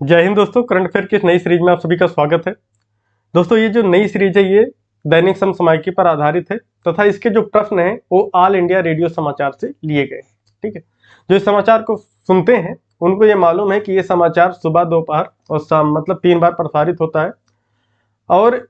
जय हिंद दोस्तों, current affair की इस नई सीरीज में आप सभी का स्वागत है। दोस्तों, ये जो नई सीरीज है ये दैनिक समसामयिकी पर आधारित है तथा इसके जो प्रश्न हैं वो ऑल इंडिया रेडियो समाचार से लिए गए। ठीक है, जो इस समाचार को सुनते हैं उनको ये मालूम है कि ये समाचार सुबह, दोपहर और शाम मतलब 3 बार प्रसारित होता है। और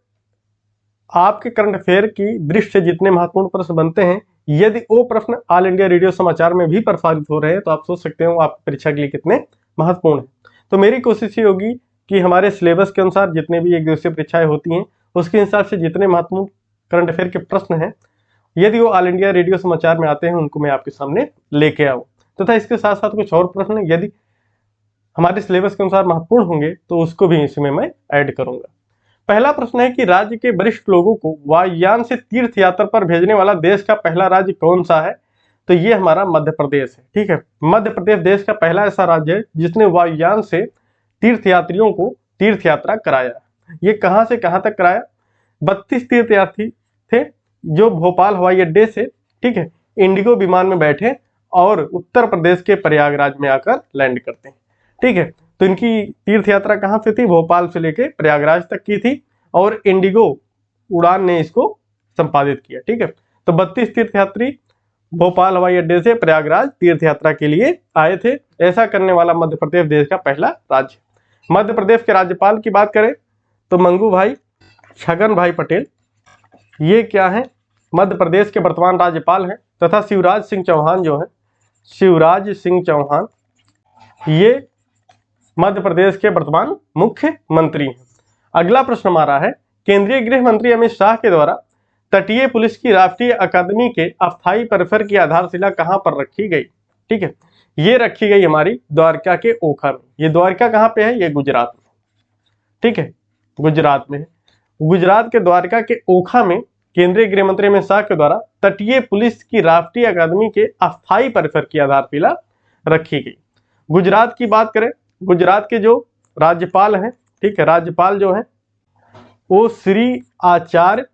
आपके करंट अफेयर की दृष्टि से जितने महत्वपूर्ण प्रश्न बनते हैं, यदि वो प्रश्न ऑल इंडिया रेडियो समाचार में भी प्रसारित हो रहे हैं तो आप सोच सकते हो आपकी परीक्षा के लिए कितने महत्वपूर्ण है। तो मेरी कोशिश ये होगी कि हमारे सिलेबस के अनुसार जितने भी एक दिवसीय परीक्षाएं होती हैं उसके हिसाब से जितने महत्वपूर्ण करंट अफेयर के प्रश्न हैं, यदि वो ऑल इंडिया रेडियो समाचार में आते हैं उनको मैं आपके सामने लेके आऊँ तथा इसके साथ साथ कुछ और प्रश्न यदि हमारे सिलेबस के अनुसार महत्वपूर्ण होंगे तो उसको भी इसमें मैं ऐड करूंगा। पहला प्रश्न है कि राज्य के वरिष्ठ लोगों को वायुयान से तीर्थ यात्रा पर भेजने वाला देश का पहला राज्य कौन सा है? तो ये हमारा मध्य प्रदेश है। ठीक है, मध्य प्रदेश देश का पहला ऐसा राज्य है जिसने वायुयान से तीर्थयात्रियों को तीर्थ यात्रा कराया। ये कहां से कहां तक कराया? 32 तीर्थयात्री थे जो भोपाल हवाई अड्डे से, ठीक है, इंडिगो विमान में बैठे और उत्तर प्रदेश के प्रयागराज में आकर लैंड करते हैं। ठीक है, तो इनकी तीर्थ यात्रा कहाँ से थी? भोपाल से लेके प्रयागराज तक की थी और इंडिगो उड़ान ने इसको संपादित किया। ठीक है, तो 32 तीर्थयात्री भोपाल हवाई अड्डे से प्रयागराज तीर्थ यात्रा के लिए आए थे। ऐसा करने वाला मध्य प्रदेश देश का पहला राज्य। मध्य प्रदेश के राज्यपाल की बात करें तो मंगू भाई छगन भाई पटेल, ये क्या है? मध्य प्रदेश के वर्तमान राज्यपाल हैं तथा शिवराज सिंह चौहान जो है, शिवराज सिंह चौहान, ये मध्य प्रदेश के वर्तमान मुख्यमंत्री हैं। अगला प्रश्न हमारा है, केंद्रीय गृह मंत्री अमित शाह के द्वारा तटीय पुलिस की राष्ट्रीय अकादमी के अस्थायी परिसर की आधारशिला कहां पर रखी गई? ठीक है, ये रखी गई हमारी द्वारका के ओखा में। ये द्वारका कहां पे है? ये गुजरात में। ठीक है, गुजरात में है। गुजरात के द्वारका के ओखा में केंद्रीय गृह मंत्री अमित शाह के द्वारा तटीय पुलिस की राष्ट्रीय अकादमी के अस्थायी परिसर की आधारशिला रखी गई। गुजरात की बात करें, गुजरात के जो राज्यपाल हैं, ठीक है, राज्यपाल जो हैं वो श्री आचार्य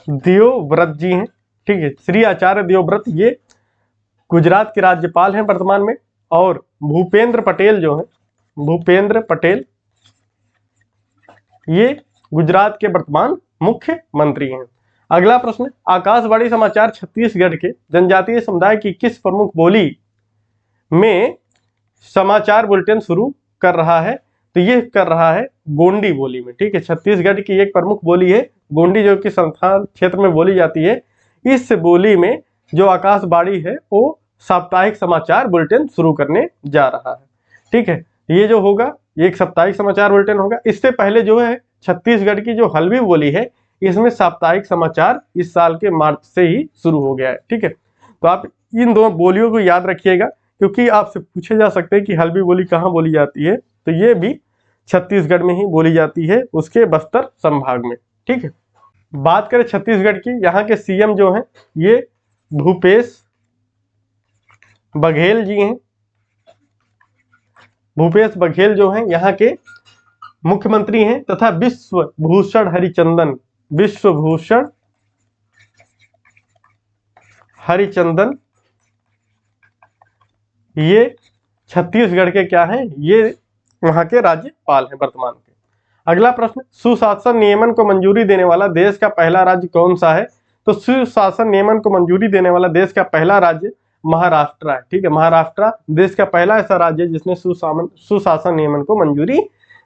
देवव्रत जी हैं। ठीक है, श्री आचार्य देवव्रत ये गुजरात के राज्यपाल हैं वर्तमान में। और भूपेंद्र पटेल जो है, भूपेंद्र पटेल, ये गुजरात के वर्तमान मुख्यमंत्री हैं। अगला प्रश्न, आकाशवाणी समाचार छत्तीसगढ़ के जनजातीय समुदाय की किस प्रमुख बोली में समाचार बुलेटिन शुरू कर रहा है? तो ये कर रहा है गोंडी बोली में। ठीक है, छत्तीसगढ़ की एक प्रमुख बोली है गोंडी जो कि संथाल क्षेत्र में बोली जाती है। इस बोली में जो आकाशवाणी है वो साप्ताहिक समाचार बुलेटिन शुरू करने जा रहा है। ठीक है, ये जो होगा एक साप्ताहिक समाचार बुलेटिन होगा। इससे पहले जो है छत्तीसगढ़ की जो हल्बी बोली है इसमें साप्ताहिक समाचार इस साल के मार्च से ही शुरू हो गया है। ठीक है, तो आप इन दोनों बोलियों को याद रखिएगा क्योंकि आपसे पूछे जा सकते हैं कि हल्बी बोली कहाँ बोली जाती है। तो ये भी छत्तीसगढ़ में ही बोली जाती है, उसके बस्तर संभाग में। ठीक है, बात करें छत्तीसगढ़ की, यहाँ के सीएम जो हैं ये भूपेश बघेल जी हैं। भूपेश बघेल जो हैं यहाँ के मुख्यमंत्री हैं तथा विश्वभूषण हरिचंदन, विश्वभूषण हरिचंदन ये छत्तीसगढ़ के क्या हैं? ये वहां के राज्यपाल हैं वर्तमान के। अगला प्रश्न, सुशासन नियमन को मंजूरी देने वाला देश का पहला राज्य कौन सा है? तो सुशासन नियमन को मंजूरी देने वाला देश का पहला राज्य महाराष्ट्र है। ठीक है, महाराष्ट्र देश का पहला ऐसा राज्य है जिसने सुशासन नियमन को मंजूरी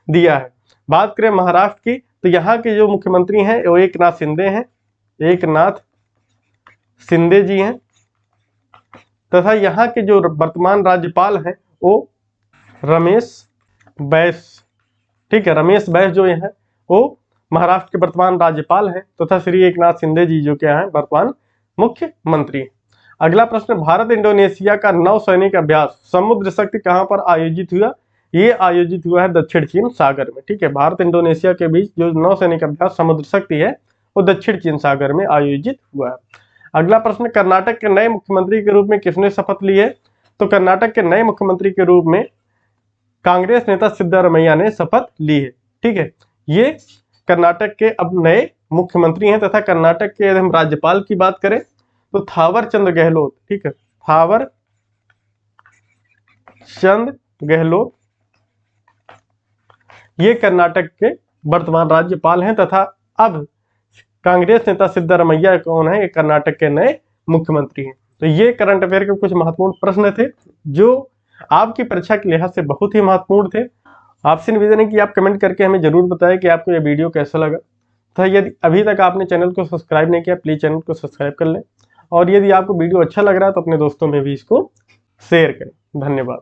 दिया है। बात करें महाराष्ट्र की तो यहाँ के जो मुख्यमंत्री हैं वो एक नाथ शिंदे हैं, एक नाथ शिंदे जी हैं तथा यहाँ के जो वर्तमान राज्यपाल हैं वो रमेश बैस। ठीक है, रमेश बैस जो है वो महाराष्ट्र के वर्तमान राज्यपाल हैं तथा श्री एकनाथ शिंदे जी जो क्या है वर्तमान मुख्यमंत्री। अगला प्रश्न, भारत इंडोनेशिया का नौसैनिक अभ्यास समुद्र शक्ति कहां पर आयोजित हुआ? ये आयोजित हुआ है दक्षिण चीन सागर में। ठीक है, भारत इंडोनेशिया के बीच जो नौसैनिक अभ्यास समुद्र शक्ति है वो दक्षिण चीन सागर में आयोजित हुआ है। अगला प्रश्न, कर्नाटक के नए मुख्यमंत्री के रूप में किसने शपथ ली है? तो कर्नाटक के नए मुख्यमंत्री के रूप में कांग्रेस नेता सिद्धारमैया ने शपथ ली है। ठीक है, ये कर्नाटक के अब नए मुख्यमंत्री हैं तथा कर्नाटक के यदि हम राज्यपाल की बात करें तो थावर चंद गहलोत। ठीक है, थावर चंद गहलोत ये कर्नाटक के वर्तमान राज्यपाल हैं तथा अब कांग्रेस नेता सिद्धरामैया कौन है, ये कर्नाटक के नए मुख्यमंत्री हैं। तो ये करंट अफेयर के कुछ महत्वपूर्ण प्रश्न थे जो आपकी परीक्षा के लिहाज से बहुत ही महत्वपूर्ण थे। आपसे निवेदन है कि आप कमेंट करके हमें जरूर बताएं कि आपको यह वीडियो कैसा लगा। तो यदि अभी तक आपने चैनल को सब्सक्राइब नहीं किया, प्लीज चैनल को सब्सक्राइब कर लें और यदि आपको वीडियो अच्छा लग रहा है तो अपने दोस्तों में भी इसको शेयर करें। धन्यवाद।